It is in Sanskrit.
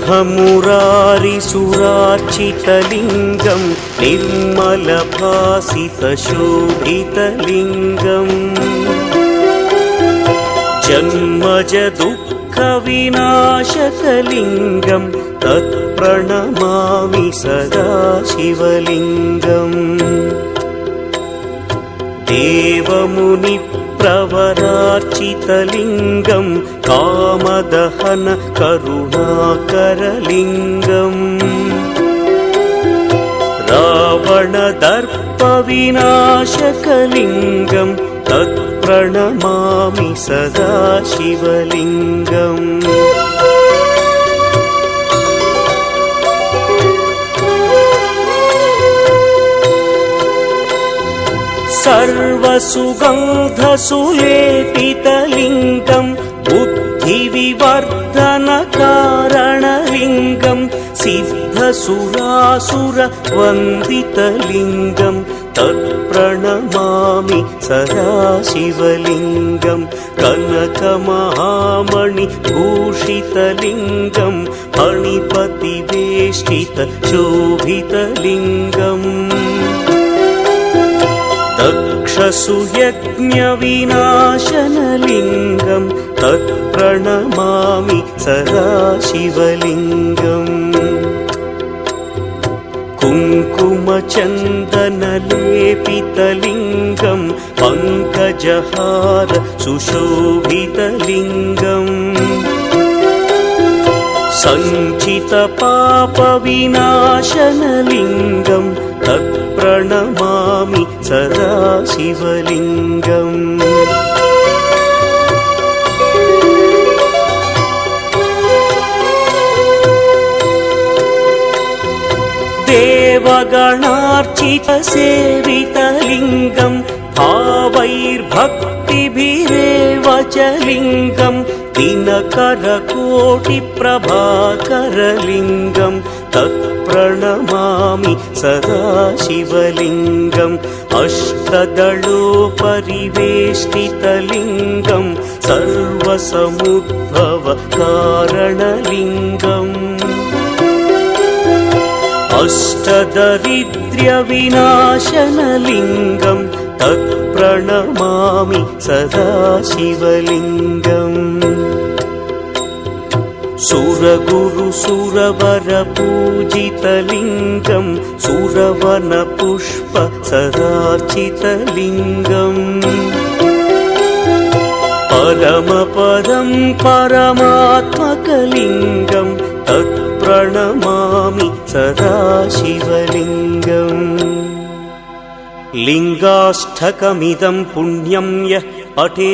ब्रह्ममुरारिसुरार्चितलिङ्गं निर्मलभासितशोभितलिङ्गम् जन्मजदुःखविनाशकलिङ्गं तत्प्रणमामि सदा शिवलिङ्गम् देवमुनिप्रवरार्चितलिङ्गं कामदहन करुणाकरलिङ्गम् रावणदर्पविनाशकलिङ्गं तत्प्रणमामि सदा शिवलिङ्गम् सर्वसुगन्धसुलेपितलिङ्गं बुद्धिविवर्धनकारणलिङ्गं सिद्धसुरासुरवन्दितलिङ्गं तत्प्रणमामि सदा शिवलिङ्गं कनकमहामणिभूषितलिङ्गं फणिपतिवेष्टितशोभितलिङ्गम् दक्षसुयज्ञविनाशनलिङ्गं तत्प्रणमामि सदा शिवलिङ्गम् कुङ्कुमचन्दनलेपितलिङ्गं पङ्कजहार सुशोभितलिङ्गम् सञ्चितपापविनाशनलिङ्गं तत्प्रणमामि सदा शिवलिङ्गम् देवगणार्चितसेवितलिङ्गं भावैर्भक्तिभिरेव च लिङ्गं दिनकरकोटिप्रभाकरलिङ्गं तत्प्रणमामि सदा शिवलिङ्गम् अष्टदलोपरिवेष्टितलिङ्गं सर्वसमुद्भवकारणलिङ्गम् अष्टदरिद्र्यविनाशनलिङ्गं तत्प्रणमामि सदा शिवलिङ्गम् सुरगुरुसुरवरपूजितलिङ्गं सुरवनपुष्पसदार्चितलिङ्गम् परमपदं परमात्मकलिङ्गं तत्प्रणमामि सदा शिवलिङ्गम् लिङ्गाष्टकमिदं पुण्यं यः पठेत्